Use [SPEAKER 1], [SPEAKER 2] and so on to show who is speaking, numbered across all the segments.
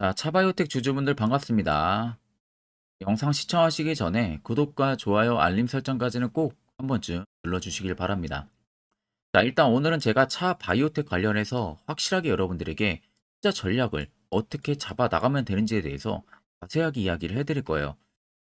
[SPEAKER 1] 자, 차바이오텍 주주분들 반갑습니다. 영상 시청하시기 전에 구독과 좋아요, 알림 설정까지는 꼭 한 번쯤 눌러주시길 바랍니다. 자, 일단 오늘은 제가 차바이오텍 관련해서 확실하게 여러분들에게 투자 전략을 어떻게 잡아 나가면 되는지에 대해서 자세하게 이야기를 해드릴 거예요.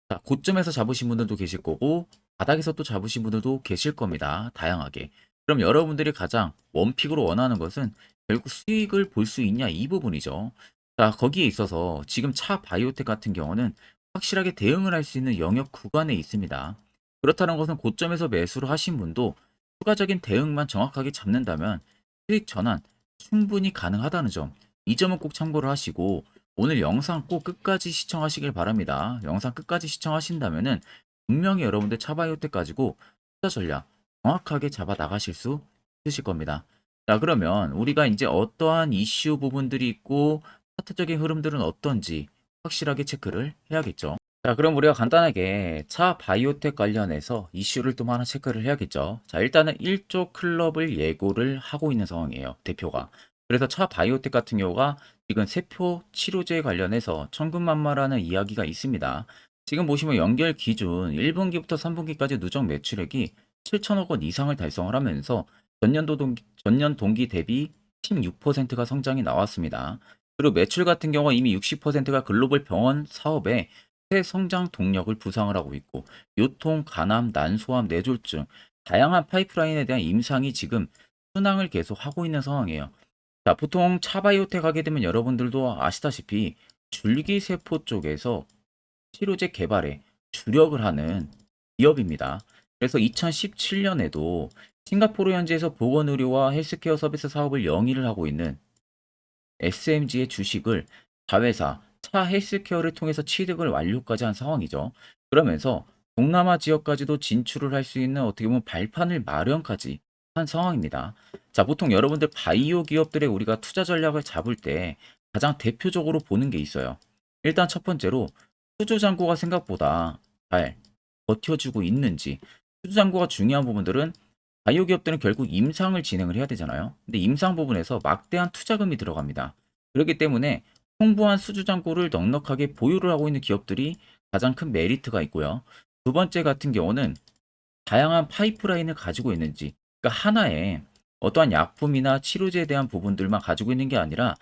[SPEAKER 1] 자, 고점에서 잡으신 분들도 계실 거고, 바닥에서 또 잡으신 분들도 계실 겁니다. 다양하게. 그럼 여러분들이 가장 원픽으로 원하는 것은 결국 수익을 볼 수 있냐 이 부분이죠. 자, 거기에 있어서 지금 차 바이오텍 같은 경우는 확실하게 대응을 할 수 있는 영역 구간에 있습니다. 그렇다는 것은 고점에서 매수를 하신 분도 추가적인 대응만 정확하게 잡는다면 수익 전환 충분히 가능하다는 점, 이 점은 꼭 참고를 하시고 오늘 영상 꼭 끝까지 시청하시길 바랍니다. 영상 끝까지 시청하신다면은 분명히 여러분들 차바이오텍 가지고 투자 전략 정확하게 잡아 나가실 수 있으실 겁니다. 자, 그러면 우리가 이제 어떠한 이슈 부분들이 있고 차트적인 흐름들은 어떤지 확실하게 체크를 해야겠죠. 자, 그럼 우리가 간단하게 차 바이오텍 관련해서 이슈를 또 하나 체크를 해야겠죠. 자, 일단은 1조 클럽을 예고를 하고 있는 상황이에요, 대표가. 그래서 차 바이오텍 같은 경우가 지금 세포 치료제 관련해서 천군만마라는 이야기가 있습니다. 지금 보시면 연결 기준 1분기부터 3분기까지 누적 매출액이 7천억 원 이상을 달성을 하면서 전년 동기 대비 16%가 성장이 나왔습니다. 그리고 매출 같은 경우가 이미 60%가 글로벌 병원 사업에 새 성장 동력을 부상을 하고 있고 요통, 간암, 난소암, 뇌졸중 다양한 파이프라인에 대한 임상이 지금 순항을 계속 하고 있는 상황이에요. 자, 보통 차바이오텍 하게 되면 여러분들도 아시다시피 줄기세포 쪽에서 치료제 개발에 주력을 하는 기업입니다. 그래서 2017년에도 싱가포르 현지에서 보건의료와 헬스케어 서비스 사업을 영위를 하고 있는 SMG의 주식을 자회사 차 헬스케어를 통해서 취득을 완료까지 한 상황이죠. 그러면서 동남아 지역까지도 진출을 할 수 있는 어떻게 보면 발판을 마련까지 한 상황입니다. 자, 보통 여러분들 바이오 기업들의 우리가 투자 전략을 잡을 때 가장 대표적으로 보는 게 있어요. 일단 첫 번째로 수주 잔고가 생각보다 잘 버텨주고 있는지. 수주 잔고가 중요한 부분들은 바이오 기업들은 결국 임상을 진행을 해야 되잖아요. 근데 임상 부분에서 막대한 투자금이 들어갑니다. 그렇기 때문에 풍부한 수주 잔고를 넉넉하게 보유를 하고 있는 기업들이 가장 큰 메리트가 있고요. 두 번째 같은 경우는 다양한 파이프라인을 가지고 있는지, 그러니까 하나의 어떠한 약품이나 치료제에 대한 부분들만 가지고 있는 게 아니라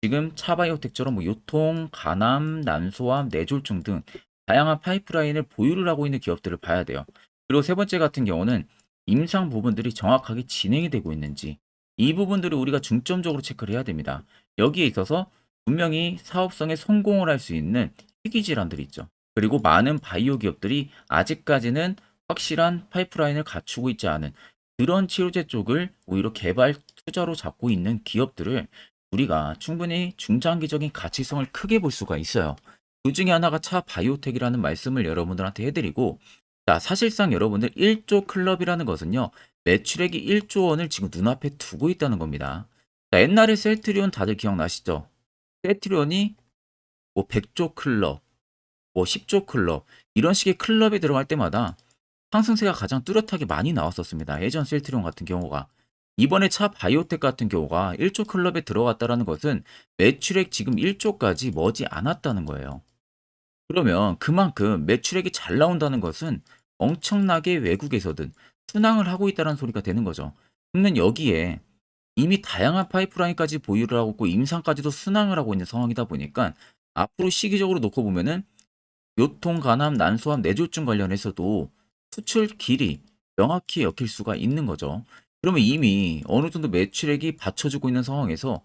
[SPEAKER 1] 지금 차바이오텍처럼 뭐 요통, 간암, 난소암, 뇌졸중 등 다양한 파이프라인을 보유를 하고 있는 기업들을 봐야 돼요. 그리고 세 번째 같은 경우는 임상 부분들이 정확하게 진행이 되고 있는지 이 부분들을 우리가 중점적으로 체크를 해야 됩니다. 여기에 있어서 분명히 사업성에 성공을 할 수 있는 희귀 질환들이 있죠. 그리고 많은 바이오 기업들이 아직까지는 확실한 파이프라인을 갖추고 있지 않은 그런 치료제 쪽을 오히려 개발 투자로 잡고 있는 기업들을 우리가 충분히 중장기적인 가치성을 크게 볼 수가 있어요. 그 중에 하나가 차 바이오텍이라는 말씀을 여러분들한테 해드리고, 자, 사실상 여러분들 1조 클럽이라는 것은요, 매출액이 1조 원을 지금 눈앞에 두고 있다는 겁니다. 자, 옛날에 셀트리온 다들 기억나시죠? 셀트리온이 뭐 100조 클럽, 뭐 10조 클럽, 이런 식의 클럽에 들어갈 때마다 상승세가 가장 뚜렷하게 많이 나왔었습니다. 예전 셀트리온 같은 경우가. 이번에 차 바이오텍 같은 경우가 1조 클럽에 들어갔다라는 것은 매출액 지금 1조까지 머지 않았다는 거예요. 그러면 그만큼 매출액이 잘 나온다는 것은 엄청나게 외국에서든 순항을 하고 있다는 소리가 되는 거죠. 그러면 여기에 이미 다양한 파이프라인까지 보유를 하고 있고 임상까지도 순항을 하고 있는 상황이다 보니까 앞으로 시기적으로 놓고 보면은 요통, 간암, 난소암, 뇌졸중 관련해서도 수출 길이 명확히 엮일 수가 있는 거죠. 그러면 이미 어느 정도 매출액이 받쳐주고 있는 상황에서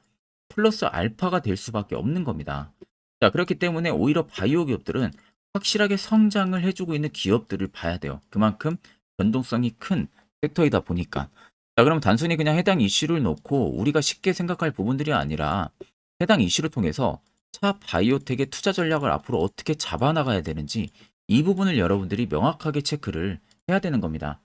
[SPEAKER 1] 플러스 알파가 될 수밖에 없는 겁니다. 자, 그렇기 때문에 오히려 바이오 기업들은 확실하게 성장을 해주고 있는 기업들을 봐야 돼요. 그만큼 변동성이 큰 섹터이다 보니까. 자, 그럼 단순히 그냥 해당 이슈를 놓고 우리가 쉽게 생각할 부분들이 아니라 해당 이슈를 통해서 차 바이오텍의 투자 전략을 앞으로 어떻게 잡아나가야 되는지 이 부분을 여러분들이 명확하게 체크를 해야 되는 겁니다.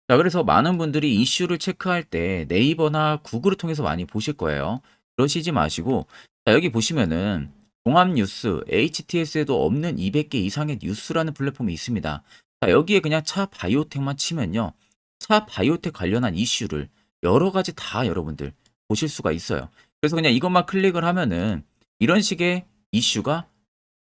[SPEAKER 1] 자, 그래서 많은 분들이 이슈를 체크할 때 네이버나 구글을 통해서 많이 보실 거예요. 그러시지 마시고, 자, 여기 보시면은 종합뉴스, HTS에도 없는 200개 이상의 뉴스라는 플랫폼이 있습니다. 자, 여기에 그냥 차 바이오텍만 치면요. 차 바이오텍 관련한 이슈를 여러 가지 다 여러분들 보실 수가 있어요. 그래서 그냥 이것만 클릭을 하면은 이런 식의 이슈가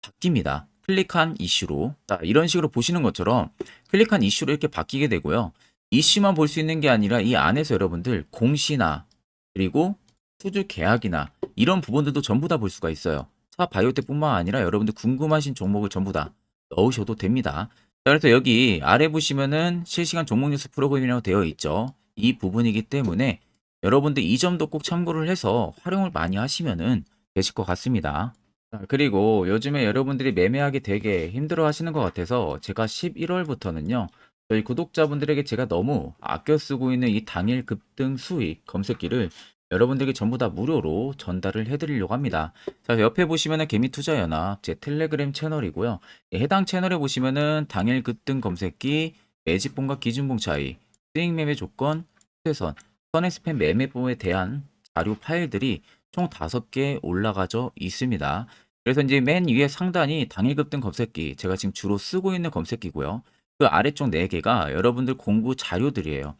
[SPEAKER 1] 바뀝니다. 클릭한 이슈로. 자, 이런 식으로 보시는 것처럼 클릭한 이슈로 이렇게 바뀌게 되고요. 이슈만 볼 수 있는 게 아니라 이 안에서 여러분들 공시나 그리고 투주 계약이나 이런 부분들도 전부 다 볼 수가 있어요. 차 바이오텍뿐만 아니라 여러분들 궁금하신 종목을 전부 다 넣으셔도 됩니다. 자, 그래서 여기 아래 보시면은 실시간 종목 뉴스 프로그램이라고 되어 있죠. 이 부분이기 때문에 여러분들 이 점도 꼭 참고를 해서 활용을 많이 하시면은 되실 것 같습니다. 자, 그리고 요즘에 여러분들이 매매하기 되게 힘들어 하시는 것 같아서 제가 11월부터는요, 저희 구독자분들에게 제가 너무 아껴 쓰고 있는 이 당일 급등 수익 검색기를 여러분들에게 전부 다 무료로 전달을 해드리려고 합니다. 자, 옆에 보시면은 개미투자연합 제 텔레그램 채널이고요. 해당 채널에 보시면은 당일 급등 검색기, 매집봉과 기준봉 차이, 수익 매매 조건, 추세선, 선행스팬 매매법에 대한 자료 파일들이 총 5개 올라가져 있습니다. 그래서 이제 맨 위에 상단이 당일 급등 검색기, 제가 지금 주로 쓰고 있는 검색기고요. 그 아래쪽 4개가 여러분들 공부 자료들이에요.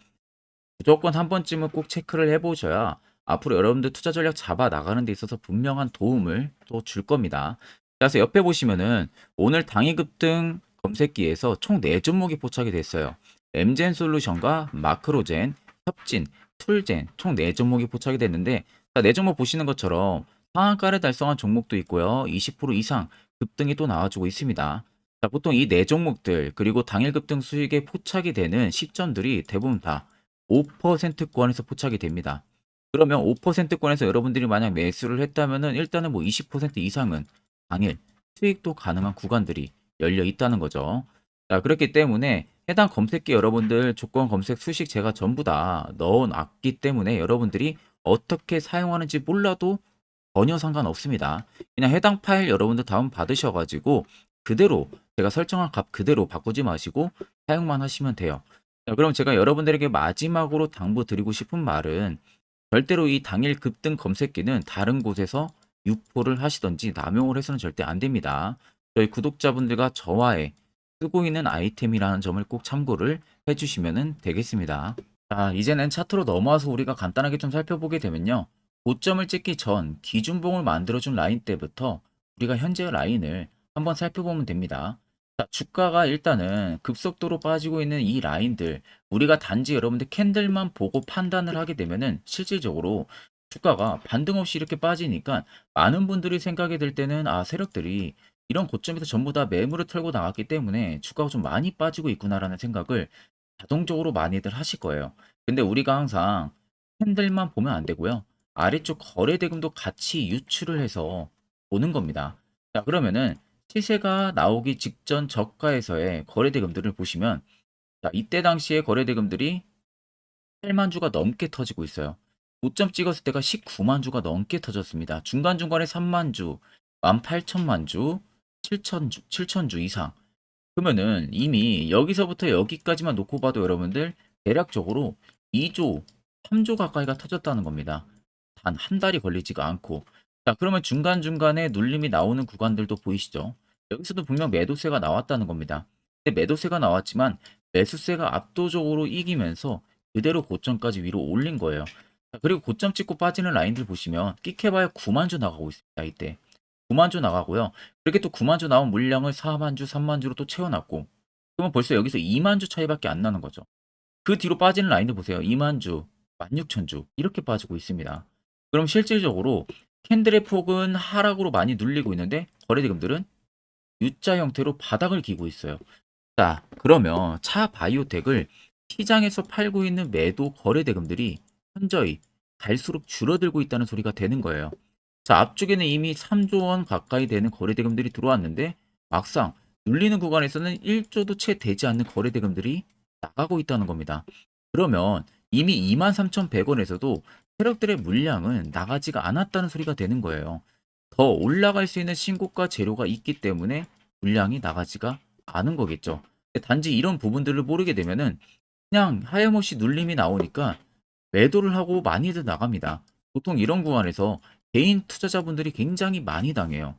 [SPEAKER 1] 무조건 한 번쯤은 꼭 체크를 해보셔야 앞으로 여러분들 투자 전략 잡아 나가는 데 있어서 분명한 도움을 또 줄 겁니다. 그래서 옆에 보시면은 오늘 당일 급등 검색기에서 총 4종목이 포착이 됐어요. 엠젠 솔루션과 마크로젠, 협진, 툴젠 총 4종목이 포착이 됐는데, 자, 4종목 보시는 것처럼 상한가를 달성한 종목도 있고요. 20% 이상 급등이 또 나와주고 있습니다. 자, 보통 이 4종목들 그리고 당일 급등 수익에 포착이 되는 시점들이 대부분 다 5%권에서 포착이 됩니다. 그러면 5%권에서 여러분들이 만약 매수를 했다면은 일단은 뭐 20% 이상은 당일 수익도 가능한 구간들이 열려 있다는 거죠. 자, 그렇기 때문에 해당 검색기 여러분들 조건 검색 수식 제가 전부 다 넣어 놨기 때문에 여러분들이 어떻게 사용하는지 몰라도 전혀 상관없습니다. 그냥 해당 파일 여러분들 다운 받으셔가지고 그대로 제가 설정한 값 그대로 바꾸지 마시고 사용만 하시면 돼요. 자, 그럼 제가 여러분들에게 마지막으로 당부드리고 싶은 말은, 절대로 이 당일 급등 검색기는 다른 곳에서 유포를 하시던지 남용을 해서는 절대 안 됩니다. 저희 구독자분들과 저와의 쓰고 있는 아이템이라는 점을 꼭 참고를 해주시면 되겠습니다. 자, 이제는 차트로 넘어와서 우리가 간단하게 좀 살펴보게 되면요. 고점을 찍기 전 기준봉을 만들어준 라인 때부터 우리가 현재 라인을 한번 살펴보면 됩니다. 자, 주가가 일단은 급속도로 빠지고 있는 이 라인들, 우리가 단지 여러분들 캔들만 보고 판단을 하게 되면은 실질적으로 주가가 반등 없이 이렇게 빠지니까 많은 분들이 생각이 들 때는, 아, 세력들이 이런 고점에서 전부 다 매물을 털고 나갔기 때문에 주가가 좀 많이 빠지고 있구나라는 생각을 자동적으로 많이들 하실 거예요. 근데 우리가 항상 캔들만 보면 안 되고요. 아래쪽 거래 대금도 같이 유출을 해서 보는 겁니다. 자, 그러면은 시세가 나오기 직전 저가에서의 거래 대금들을 보시면, 자, 이때 당시에 거래 대금들이 8만 주가 넘게 터지고 있어요. 고점 찍었을 때가 19만 주가 넘게 터졌습니다. 중간중간에 3만 주, 18,000만 주, 7천 주 이상. 그러면은 이미 여기서부터 여기까지만 놓고 봐도 여러분들 대략적으로 2조, 3조 가까이가 터졌다는 겁니다. 단 한 달이 걸리지가 않고. 자, 그러면 중간중간에 눌림이 나오는 구간들도 보이시죠? 여기서도 분명 매도세가 나왔다는 겁니다. 근데 매도세가 나왔지만 매수세가 압도적으로 이기면서 그대로 고점까지 위로 올린 거예요. 자, 그리고 고점 찍고 빠지는 라인들 보시면 끽해봐야 9만 주 나가고 있습니다. 이때 9만 주 나가고요. 그렇게 또 9만 주 나온 물량을 4만 주, 3만 주로 또 채워놨고, 그러면 벌써 여기서 2만 주 차이밖에 안 나는 거죠. 그 뒤로 빠지는 라인도 보세요. 2만 주, 16,000주 이렇게 빠지고 있습니다. 그럼 실질적으로 캔들의 폭은 하락으로 많이 눌리고 있는데 거래대금들은 U자 형태로 바닥을 기고 있어요. 자, 그러면 차 바이오텍을 시장에서 팔고 있는 매도 거래대금들이 현저히 갈수록 줄어들고 있다는 소리가 되는 거예요. 자, 앞쪽에는 이미 3조 원 가까이 되는 거래대금들이 들어왔는데 막상 눌리는 구간에서는 1조도 채 되지 않는 거래대금들이 나가고 있다는 겁니다. 그러면 이미 23,100원에서도 세력들의 물량은 나가지가 않았다는 소리가 되는 거예요. 더 올라갈 수 있는 신고가 재료가 있기 때문에 물량이 나가지가 않은 거겠죠. 단지 이런 부분들을 모르게 되면은 그냥 하염없이 눌림이 나오니까 매도를 하고 많이들 나갑니다. 보통 이런 구간에서 개인 투자자분들이 굉장히 많이 당해요.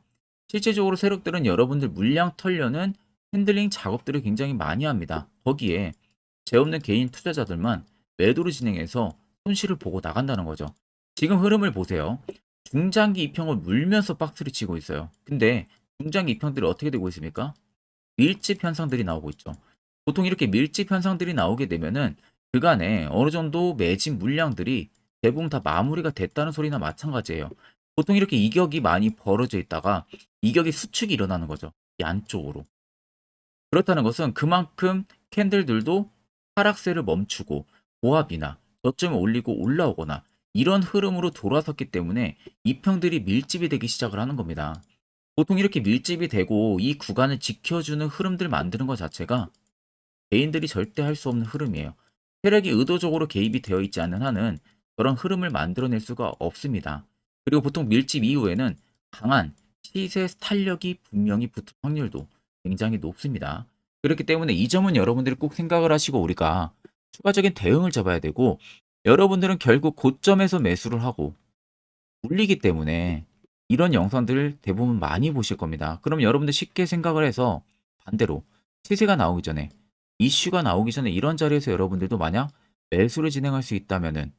[SPEAKER 1] 실제적으로 세력들은 여러분들 물량 털려는 핸들링 작업들을 굉장히 많이 합니다. 거기에 죄 없는 개인 투자자들만 매도를 진행해서 손실을 보고 나간다는 거죠. 지금 흐름을 보세요. 중장기 이평을 물면서 박스를 치고 있어요. 근데 중장기 이평들이 어떻게 되고 있습니까? 밀집 현상들이 나오고 있죠. 보통 이렇게 밀집 현상들이 나오게 되면은 그간에 어느 정도 매집 물량들이 대부분 다 마무리가 됐다는 소리나 마찬가지예요. 보통 이렇게 이격이 많이 벌어져 있다가 이격의 수축이 일어나는 거죠. 이 안쪽으로. 그렇다는 것은 그만큼 캔들들도 하락세를 멈추고 보합이나 저점을 올리고 올라오거나 이런 흐름으로 돌아섰기 때문에 이평들이 밀집이 되기 시작을 하는 겁니다. 보통 이렇게 밀집이 되고 이 구간을 지켜주는 흐름들 만드는 것 자체가 개인들이 절대 할 수 없는 흐름이에요. 세력이 의도적으로 개입이 되어 있지 않는 한은 그런 흐름을 만들어낼 수가 없습니다. 그리고 보통 밀집 이후에는 강한 시세 탄력이 분명히 붙을 확률도 굉장히 높습니다. 그렇기 때문에 이 점은 여러분들이 꼭 생각을 하시고 우리가 추가적인 대응을 잡아야 되고 여러분들은 결국 고점에서 매수를 하고 물리기 때문에 이런 영상들을 대부분 많이 보실 겁니다. 그럼 여러분들 쉽게 생각을 해서 반대로 시세가 나오기 전에 이슈가 나오기 전에 이런 자리에서 여러분들도 만약 매수를 진행할 수 있다면은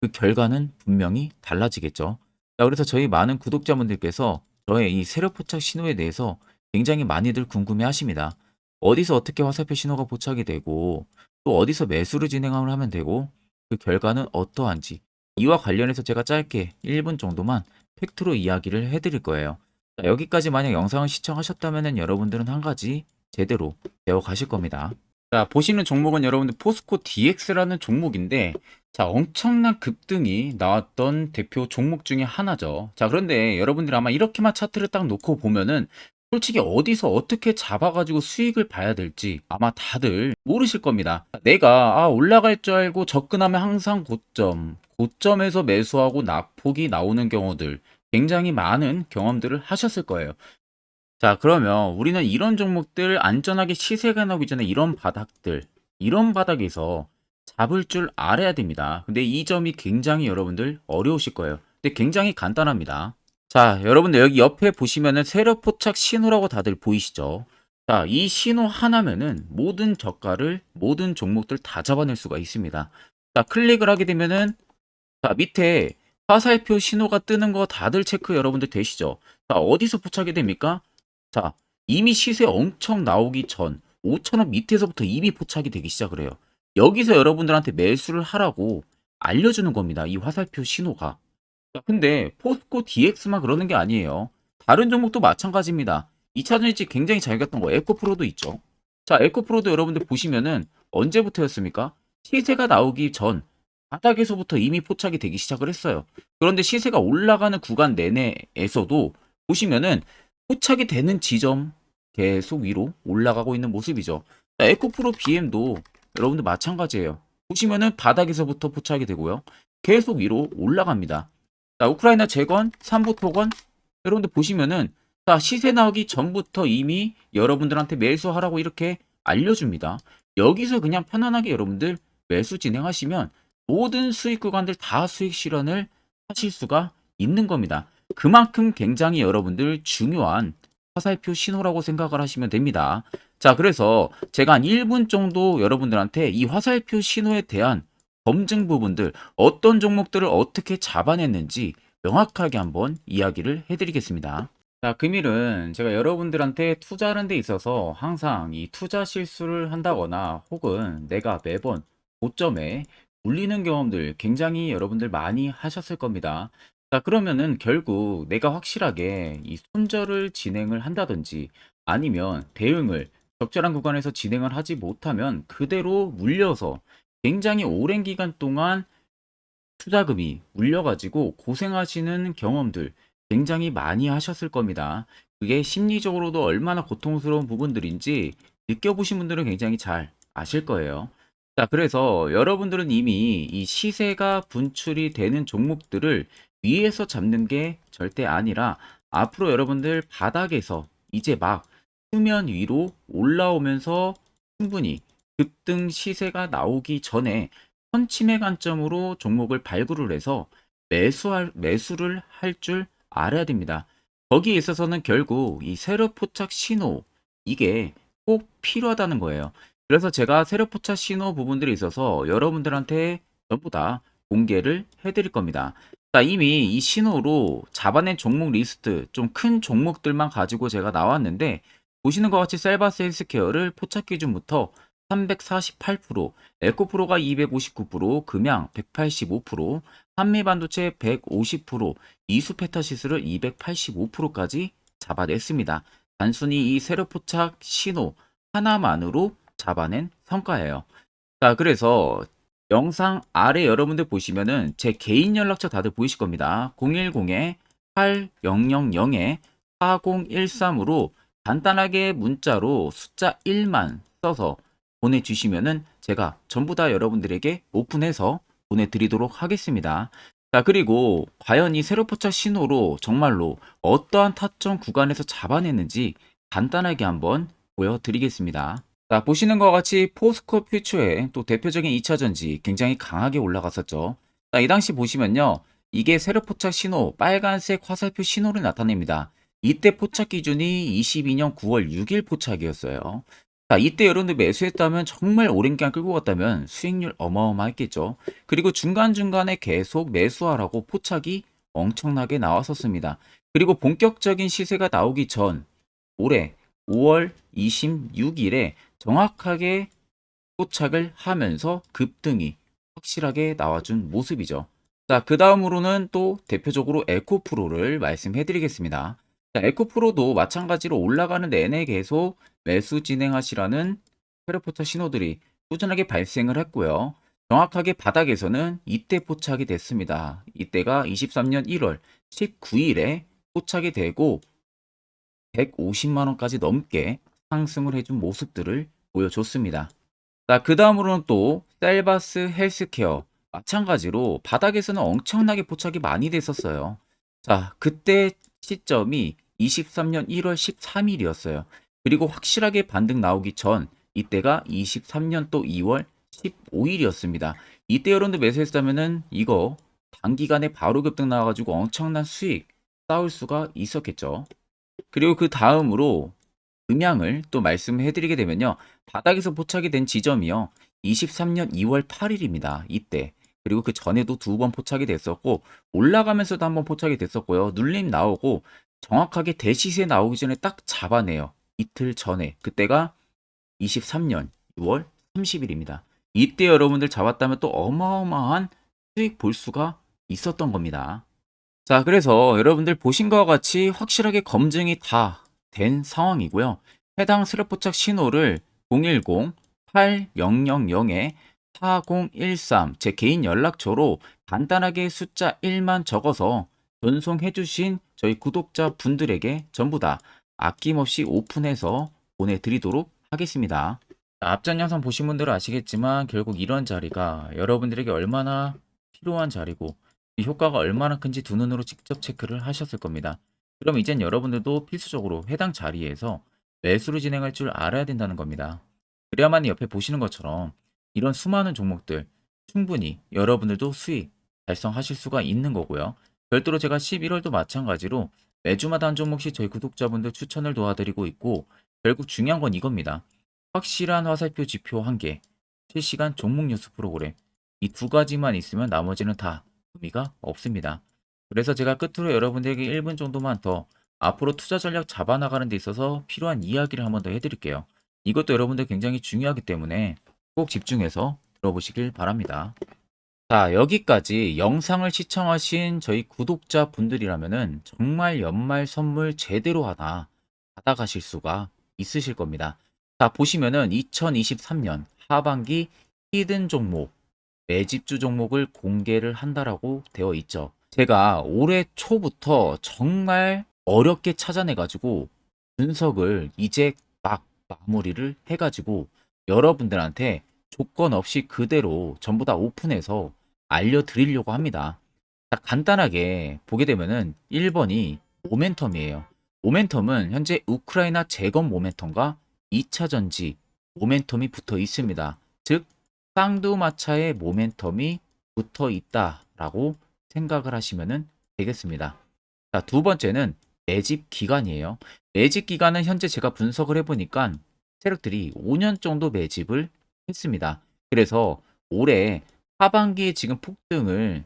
[SPEAKER 1] 그 결과는 분명히 달라지겠죠. 자, 그래서 저희 많은 구독자분들께서 저의 이 세력 포착 신호에 대해서 굉장히 많이들 궁금해 하십니다. 어디서 어떻게 화살표 신호가 포착이 되고 또 어디서 매수를 진행을 하면 되고 그 결과는 어떠한지 이와 관련해서 제가 짧게 1분 정도만 팩트로 이야기를 해드릴 거예요. 자, 여기까지 만약 영상을 시청하셨다면 여러분들은 한 가지 제대로 배워 가실 겁니다. 자, 보시는 종목은 여러분들 포스코 DX라는 종목인데 자, 엄청난 급등이 나왔던 대표 종목 중에 하나죠. 자, 그런데 여러분들 아마 이렇게만 차트를 딱 놓고 보면은 솔직히 어디서 어떻게 잡아가지고 수익을 봐야 될지 아마 다들 모르실 겁니다. 내가 올라갈 줄 알고 접근하면 항상 고점에서 매수하고 낙폭이 나오는 경우들 굉장히 많은 경험들을 하셨을 거예요. 자, 그러면 우리는 이런 종목들 안전하게 시세가 나오기 전에 이런 바닥에서 잡을 줄 알아야 됩니다. 근데 이 점이 굉장히 여러분들 어려우실 거예요. 근데 굉장히 간단합니다. 자, 여러분들 여기 옆에 보시면은 세력 포착 신호라고 다들 보이시죠? 자, 이 신호 하나면은 모든 저가를, 모든 종목들 다 잡아낼 수가 있습니다. 자, 클릭을 하게 되면은 자, 밑에 화살표 신호가 뜨는 거 다들 체크 여러분들 되시죠? 자, 어디서 포착이 됩니까? 자, 이미 시세 엄청 나오기 전 5,000원 밑에서부터 이미 포착이 되기 시작을 해요. 여기서 여러분들한테 매수를 하라고 알려주는 겁니다. 이 화살표 신호가. 자, 근데 포스코 DX만 그러는 게 아니에요. 다른 종목도 마찬가지입니다. 2차전 일찍 굉장히 잘 갔던 거 에코프로도 있죠. 자, 에코프로도 여러분들 보시면은 언제부터였습니까? 시세가 나오기 전 바닥에서부터 이미 포착이 되기 시작을 했어요. 그런데 시세가 올라가는 구간 내내에서도 보시면은 포착이 되는 지점 계속 위로 올라가고 있는 모습이죠. 자, 에코프로 BM도 여러분들 마찬가지예요. 보시면은 바닥에서부터 포착이 되고요. 계속 위로 올라갑니다. 자, 우크라이나 재건, 삼부 토건 여러분들 보시면은 자, 시세 나오기 전부터 이미 여러분들한테 매수하라고 이렇게 알려줍니다. 여기서 그냥 편안하게 여러분들 매수 진행하시면 모든 수익 구간들 다 수익 실현을 하실 수가 있는 겁니다. 그만큼 굉장히 여러분들 중요한 화살표 신호라고 생각을 하시면 됩니다. 자, 그래서 제가 한 1분 정도 여러분들한테 이 화살표 신호에 대한 검증 부분들, 어떤 종목들을 어떻게 잡아냈는지 명확하게 한번 이야기를 해드리겠습니다. 자, 금일은 제가 여러분들한테 투자하는 데 있어서 항상 이 투자 실수를 한다거나 혹은 내가 매번 고점에 물리는 경험들 굉장히 여러분들 많이 하셨을 겁니다. 자, 그러면은 결국 내가 확실하게 이 손절을 진행을 한다든지 아니면 대응을 적절한 구간에서 진행을 하지 못하면 그대로 물려서 굉장히 오랜 기간 동안 투자금이 물려가지고 고생하시는 경험들 굉장히 많이 하셨을 겁니다. 그게 심리적으로도 얼마나 고통스러운 부분들인지 느껴보신 분들은 굉장히 잘 아실 거예요. 자, 그래서 여러분들은 이미 이 시세가 분출이 되는 종목들을 위에서 잡는 게 절대 아니라 앞으로 여러분들 바닥에서 이제 막 수면 위로 올라오면서 충분히 급등 시세가 나오기 전에 선침해 관점으로 종목을 발굴을 해서 매수를 할 줄 알아야 됩니다. 거기에 있어서는 결국 이 세력 포착 신호 이게 꼭 필요하다는 거예요. 그래서 제가 세력 포착 신호 부분들에 있어서 여러분들한테 전부 다 공개를 해드릴 겁니다. 자, 이미 이 신호로 잡아낸 종목 리스트, 좀 큰 종목들만 가지고 제가 나왔는데, 보시는 것 같이 셀바스 헬스케어를 포착 기준부터 348%, 에코프로가 259%, 금양 185%, 한미반도체 150%, 이수페타시스를 285%까지 잡아냈습니다. 단순히 이 세력 포착 신호 하나만으로 잡아낸 성과예요. 자, 그래서 영상 아래 여러분들 보시면은 제 개인 연락처 다들 보이실 겁니다. 010-8000-4013으로 간단하게 문자로 숫자 1만 써서 보내주시면은 제가 전부 다 여러분들에게 오픈해서 보내드리도록 하겠습니다. 자, 그리고 과연 이 세로포착 신호로 정말로 어떠한 타점 구간에서 잡아냈는지 간단하게 한번 보여드리겠습니다. 자, 보시는 것 같이 포스코 퓨처의 또 대표적인 2차전지 굉장히 강하게 올라갔었죠. 자, 이 당시 보시면요. 이게 세력 포착 신호, 빨간색 화살표 신호를 나타냅니다. 이때 포착 기준이 22년 9월 6일 포착이었어요. 자, 이때 여러분들 매수했다면 정말 오랜 기간 끌고 갔다면 수익률 어마어마했겠죠. 그리고 중간중간에 계속 매수하라고 포착이 엄청나게 나왔었습니다. 그리고 본격적인 시세가 나오기 전 올해 5월 26일에 정확하게 포착을 하면서 급등이 확실하게 나와준 모습이죠. 자, 그 다음으로는 또 대표적으로 에코프로를 말씀해 드리겠습니다. 자, 에코프로도 마찬가지로 올라가는 내내 계속 매수 진행하시라는 페르포터 신호들이 꾸준하게 발생을 했고요. 정확하게 바닥에서는 이때 포착이 됐습니다. 이때가 23년 1월 19일에 포착이 되고 150만 원까지 넘게 상승을 해준 모습들을 보여줬습니다. 자, 그 다음으로는 또 셀바스 헬스케어 마찬가지로 바닥에서는 엄청나게 포착이 많이 됐었어요. 자, 그때 시점이 23년 1월 13일이었어요. 그리고 확실하게 반등 나오기 전 이때가 23년 또 2월 15일이었습니다. 이때 여러분들 매수했다면은 이거 단기간에 바로 급등 나와가지고 엄청난 수익 쌓을 수가 있었겠죠. 그리고 그 다음으로 음향을 또 말씀해 드리게 되면요. 바닥에서 포착이 된 지점이요. 23년 2월 8일입니다. 이때. 그리고 그 전에도 두 번 포착이 됐었고 올라가면서도 한번 포착이 됐었고요. 눌림 나오고 정확하게 대시세 나오기 전에 딱 잡아내요. 이틀 전에. 그때가 23년 6월 30일입니다. 이때 여러분들 잡았다면 또 어마어마한 수익 볼 수가 있었던 겁니다. 자, 그래서 여러분들 보신 것과 같이 확실하게 검증이 다 된 상황이고요. 해당 스랩포착 신호를 010-8000-4013 제 개인 연락처로 간단하게 숫자 1만 적어서 전송해 주신 저희 구독자 분들에게 전부 다 아낌없이 오픈해서 보내드리도록 하겠습니다. 앞전 영상 보신 분들은 아시겠지만 결국 이런 자리가 여러분들에게 얼마나 필요한 자리고 이 효과가 얼마나 큰지 두 눈으로 직접 체크를 하셨을 겁니다. 그럼 이젠 여러분들도 필수적으로 해당 자리에서 매수를 진행할 줄 알아야 된다는 겁니다. 그래야만 옆에 보시는 것처럼 이런 수많은 종목들 충분히 여러분들도 수익 달성하실 수가 있는 거고요. 별도로 제가 11월도 마찬가지로 매주마다 한 종목씩 저희 구독자분들 추천을 도와드리고 있고 결국 중요한 건 이겁니다. 확실한 화살표 지표 1개, 실시간 종목 뉴스 프로그램 이 두 가지만 있으면 나머지는 다 의미가 없습니다. 그래서 제가 끝으로 여러분들에게 1분 정도만 더 앞으로 투자 전략 잡아나가는 데 있어서 필요한 이야기를 한번 더 해드릴게요. 이것도 여러분들 굉장히 중요하기 때문에 꼭 집중해서 들어보시길 바랍니다. 자, 여기까지 영상을 시청하신 저희 구독자 분들이라면은 정말 연말 선물 제대로 하나 받아가실 수가 있으실 겁니다. 자, 보시면은 2023년 하반기 히든 종목, 매집주 종목을 공개를 한다라고 되어 있죠. 제가 올해 초부터 정말 어렵게 찾아내가지고 분석을 이제 막 마무리를 해가지고 여러분들한테 조건 없이 그대로 전부 다 오픈해서 알려드리려고 합니다. 자, 간단하게 보게 되면은 1번이 모멘텀이에요. 모멘텀은 현재 우크라이나 재건 모멘텀과 2차 전지 모멘텀이 붙어 있습니다. 즉 쌍두마차의 모멘텀이 붙어 있다라고 생각을 하시면 되겠습니다. 자, 두 번째는 매집 기간이에요. 매집 기간은 현재 제가 분석을 해보니까 세력들이 5년 정도 매집을 했습니다. 그래서 올해 하반기에 지금 폭등을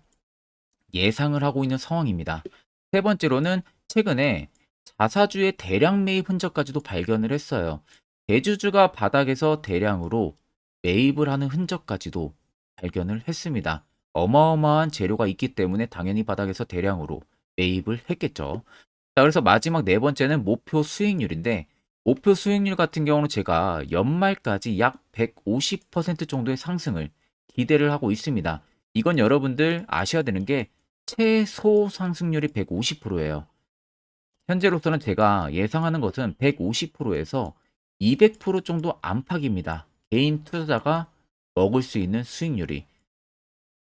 [SPEAKER 1] 예상을 하고 있는 상황입니다. 세 번째로는 최근에 자사주의 대량 매입 흔적까지도 발견을 했어요. 대주주가 바닥에서 대량으로 매입을 하는 흔적까지도 발견을 했습니다. 어마어마한 재료가 있기 때문에 당연히 바닥에서 대량으로 매입을 했겠죠. 자, 그래서 마지막 네 번째는 목표 수익률인데, 목표 수익률 같은 경우는 제가 연말까지 약 150% 정도의 상승을 기대를 하고 있습니다. 이건 여러분들 아셔야 되는 게 최소 상승률이 150%예요. 현재로서는 제가 예상하는 것은 150%에서 200% 정도 안팎입니다. 개인 투자자가 먹을 수 있는 수익률이.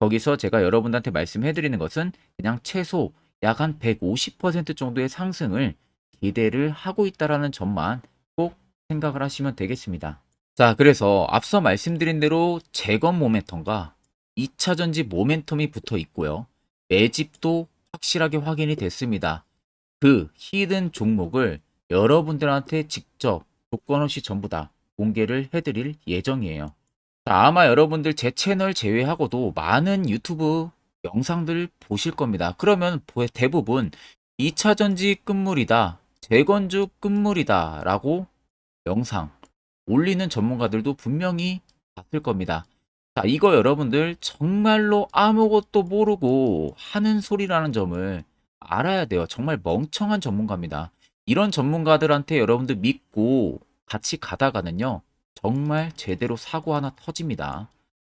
[SPEAKER 1] 거기서 제가 여러분들한테 말씀해 드리는 것은 그냥 최소 약 한 150% 정도의 상승을 기대를 하고 있다라는 점만 꼭 생각을 하시면 되겠습니다. 자, 그래서 앞서 말씀드린 대로 재건 모멘텀과 2차 전지 모멘텀이 붙어 있고요. 매집도 확실하게 확인이 됐습니다. 그 히든 종목을 여러분들한테 직접 조건 없이 전부 다 공개를 해드릴 예정이에요. 자, 아마 여러분들 제 채널 제외하고도 많은 유튜브 영상들 보실 겁니다. 그러면 대부분 2차 전지 끝물이다, 재건주 끝물이다 라고 영상 올리는 전문가들도 분명히 봤을 겁니다. 자, 이거 여러분들 정말로 아무것도 모르고 하는 소리라는 점을 알아야 돼요. 정말 멍청한 전문가입니다. 이런 전문가들한테 여러분들 믿고 같이 가다가는요, 정말 제대로 사고 하나 터집니다.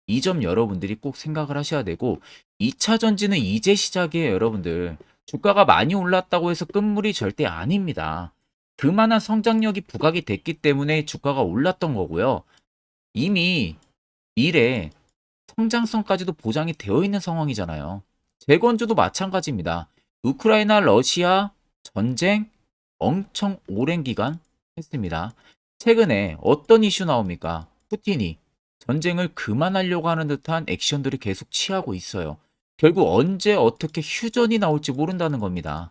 [SPEAKER 1] 이 점 여러분들이 꼭 생각을 하셔야 되고, 2차 전지는 이제 시작이에요, 여러분들. 주가가 많이 올랐다고 해서 끝물이 절대 아닙니다. 그만한 성장력이 부각이 됐기 때문에 주가가 올랐던 거고요. 이미 미래 성장성까지도 보장이 되어 있는 상황이잖아요. 재건주도 마찬가지입니다. 우크라이나 러시아 전쟁 엄청 오랜 기간 했습니다. 최근에 어떤 이슈 나옵니까? 푸틴이 전쟁을 그만하려고 하는 듯한 액션들을 계속 취하고 있어요. 결국 언제 어떻게 휴전이 나올지 모른다는 겁니다.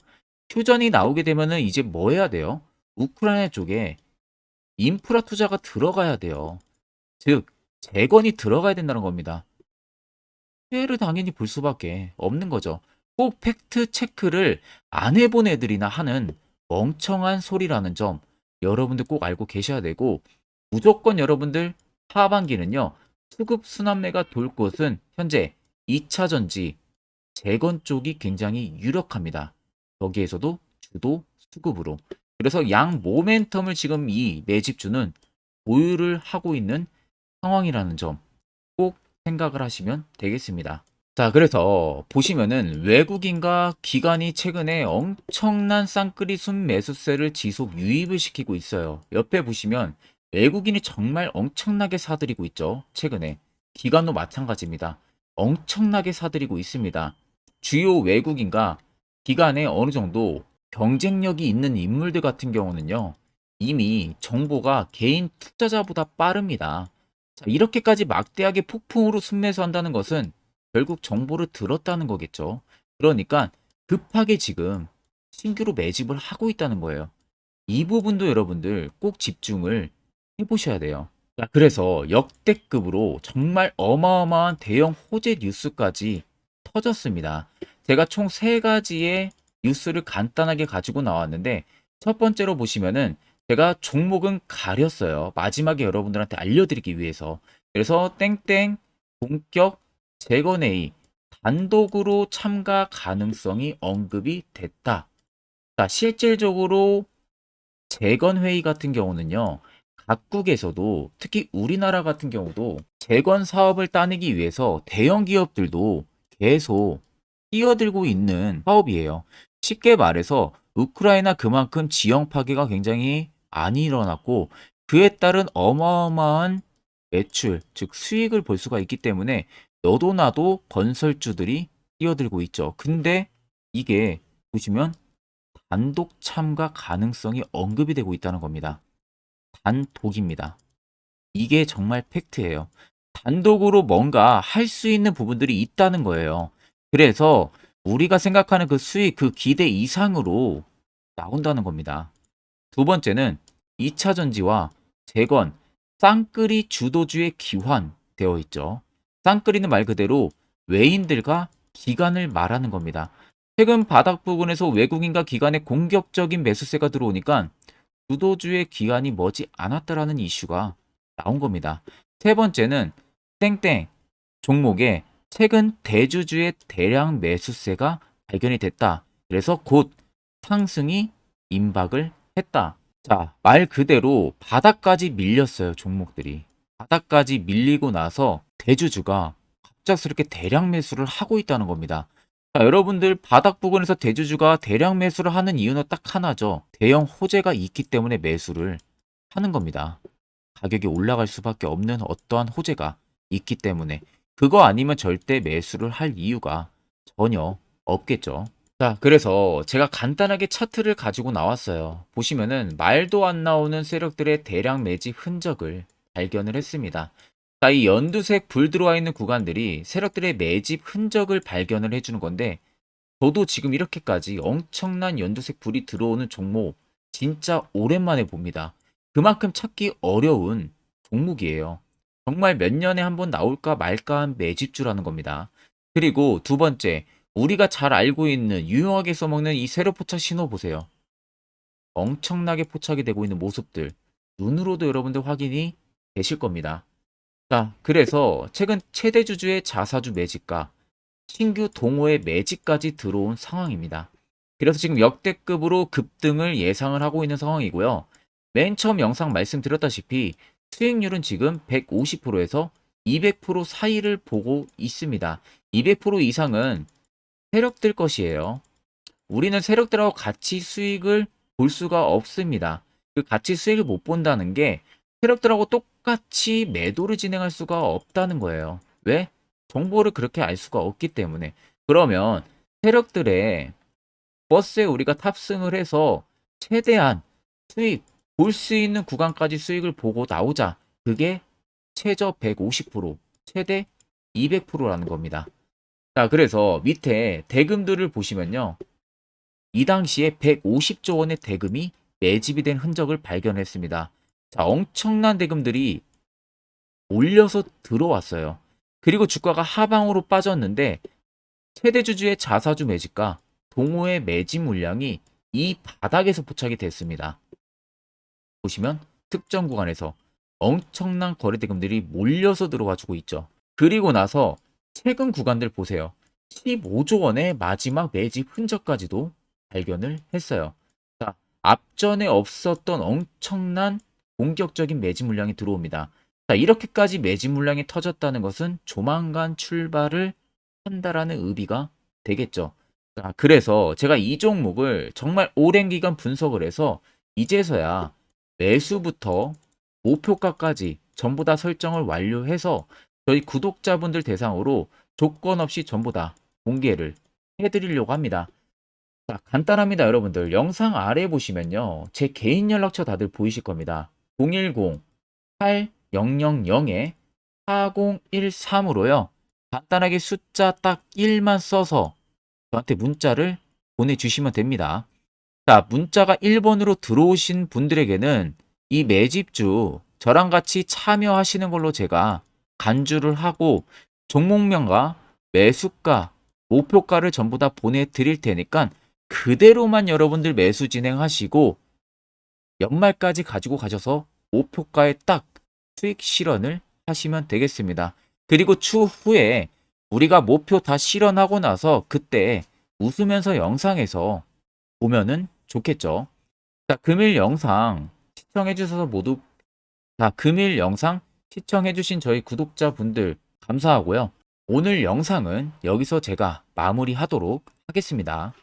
[SPEAKER 1] 휴전이 나오게 되면은 이제 뭐 해야 돼요? 우크라이나 쪽에 인프라 투자가 들어가야 돼요. 즉, 재건이 들어가야 된다는 겁니다. 피해를 당연히 볼 수밖에 없는 거죠. 꼭 팩트 체크를 안 해본 애들이나 하는 멍청한 소리라는 점 여러분들 꼭 알고 계셔야 되고, 무조건 여러분들 하반기는요, 수급 순환매가 돌 곳은 현재 2차 전지 재건 쪽이 굉장히 유력합니다. 거기에서도 주도 수급으로. 그래서 양 모멘텀을 지금 이 매집주는 보유를 하고 있는 상황이라는 점 꼭 생각을 하시면 되겠습니다. 자, 그래서 보시면은 외국인과 기관이 최근에 엄청난 쌍끌이 순매수세를 지속 유입을 시키고 있어요. 옆에 보시면 외국인이 정말 엄청나게 사들이고 있죠. 최근에. 기관도 마찬가지입니다. 엄청나게 사들이고 있습니다. 주요 외국인과 기관에 어느 정도 경쟁력이 있는 인물들 같은 경우는요, 이미 정보가 개인 투자자보다 빠릅니다. 자, 이렇게까지 막대하게 폭풍으로 순매수한다는 것은 결국 정보를 들었다는 거겠죠. 그러니까 급하게 지금 신규로 매집을 하고 있다는 거예요. 이 부분도 여러분들 꼭 집중을 해보셔야 돼요. 자, 그래서 역대급으로 정말 어마어마한 대형 호재 뉴스까지 터졌습니다. 제가 총 세 가지의 뉴스를 간단하게 가지고 나왔는데, 첫 번째로 보시면은 제가 종목은 가렸어요. 마지막에 여러분들한테 알려드리기 위해서. 그래서 땡땡 본격 재건회의 단독으로 참가 가능성이 언급이 됐다. 자, 실질적으로 재건회의 같은 경우는요, 각국에서도 특히 우리나라 같은 경우도 재건 사업을 따내기 위해서 대형 기업들도 계속 뛰어들고 있는 사업이에요. 쉽게 말해서 우크라이나 그만큼 지형 파괴가 굉장히 많이 일어났고, 그에 따른 어마어마한 매출, 즉 수익을 볼 수가 있기 때문에 너도 나도 건설주들이 뛰어들고 있죠. 근데 이게 보시면 단독 참가 가능성이 언급이 되고 있다는 겁니다. 단독입니다. 이게 정말 팩트예요. 단독으로 뭔가 할 수 있는 부분들이 있다는 거예요. 그래서 우리가 생각하는 그 수익, 그 기대 이상으로 나온다는 겁니다. 두 번째는 2차 전지와 재건, 쌍끌이 주도주의 기환되어 있죠. 쌍끌이는 말 그대로 외인들과 기관을 말하는 겁니다. 최근 바닥 부근에서 외국인과 기관의 공격적인 매수세가 들어오니까 주도주의 기관이 머지 않았다라는 이슈가 나온 겁니다. 세 번째는 땡땡 종목에 최근 대주주의 대량 매수세가 발견이 됐다. 그래서 곧 상승이 임박을 했다. 자, 말 그대로 바닥까지 밀렸어요, 종목들이. 바닥까지 밀리고 나서 대주주가 갑작스럽게 대량 매수를 하고 있다는 겁니다. 자, 여러분들 바닥 부근에서 대주주가 대량 매수를 하는 이유는 딱 하나죠. 대형 호재가 있기 때문에 매수를 하는 겁니다. 가격이 올라갈 수밖에 없는 어떠한 호재가 있기 때문에 그거 아니면 절대 매수를 할 이유가 전혀 없겠죠. 자, 그래서 제가 간단하게 차트를 가지고 나왔어요. 보시면은 말도 안 나오는 세력들의 대량 매집 흔적을 발견을 했습니다. 자, 이 연두색 불 들어와 있는 구간들이 세력들의 매집 흔적을 발견을 해주는 건데, 저도 지금 이렇게까지 엄청난 연두색 불이 들어오는 종목 진짜 오랜만에 봅니다. 그만큼 찾기 어려운 종목이에요. 정말 몇 년에 한 번 나올까 말까 한 매집주라는 겁니다. 그리고 두 번째, 우리가 잘 알고 있는 유용하게 써먹는 이 세로 포착 신호 보세요. 엄청나게 포착이 되고 있는 모습들 눈으로도 여러분들 확인이 되실 겁니다. 자, 그래서 최근 최대 주주의 자사주 매집과 신규 동호회 매집까지 들어온 상황입니다. 그래서 지금 역대급으로 급등을 예상을 하고 있는 상황이고요. 맨 처음 영상 말씀드렸다시피 수익률은 지금 150%에서 200% 사이를 보고 있습니다. 200% 이상은 세력들 것이에요. 우리는 세력들하고 같이 수익을 볼 수가 없습니다. 그 같이 수익을 못 본다는 게 세력들하고 똑같이 매도를 진행할 수가 없다는 거예요. 왜? 정보를 그렇게 알 수가 없기 때문에. 그러면 세력들의 버스에 우리가 탑승을 해서 최대한 수익 볼 수 있는 구간까지 수익을 보고 나오자. 그게 최저 150%, 최대 200%라는 겁니다. 자, 그래서 밑에 대금들을 보시면요. 이 당시에 150조 원의 대금이 매집이 된 흔적을 발견했습니다. 자, 엄청난 대금들이 올려서 들어왔어요. 그리고 주가가 하방으로 빠졌는데 최대주주의 자사주 매집과 동호회 매집 물량이 이 바닥에서 포착이 됐습니다. 보시면 특정 구간에서 엄청난 거래 대금들이 몰려서 들어와 주고 있죠. 그리고 나서 최근 구간들 보세요. 15조 원의 마지막 매집 흔적까지도 발견을 했어요. 자, 앞전에 없었던 엄청난 공격적인 매집 물량이 들어옵니다. 자, 이렇게까지 매집 물량이 터졌다는 것은 조만간 출발을 한다라는 의미가 되겠죠. 자, 그래서 제가 이 종목을 정말 오랜 기간 분석을 해서 이제서야 매수부터 목표가까지 전부 다 설정을 완료해서 저희 구독자분들 대상으로 조건 없이 전부 다 공개를 해드리려고 합니다. 자, 간단합니다, 여러분들. 영상 아래 보시면요. 제 개인 연락처 다들 보이실 겁니다. 010-8013-4013으로요. 간단하게 숫자 딱 1만 써서 저한테 문자를 보내주시면 됩니다. 자, 문자가 1번으로 들어오신 분들에게는 이 매집주 저랑 같이 참여하시는 걸로 제가 간주를 하고 종목명과 매수가, 목표가를 전부 다 보내드릴 테니까 그대로만 여러분들 매수 진행하시고 연말까지 가지고 가셔서 목표가에 딱 수익 실현을 하시면 되겠습니다. 그리고 추후에 우리가 목표 다 실현하고 나서 그때 웃으면서 영상에서 보면은 좋겠죠. 자, 금일 영상 시청해주셔서 모두 금일 영상 시청해주신 저희 구독자분들 감사하고요. 오늘 영상은 여기서 제가 마무리하도록 하겠습니다.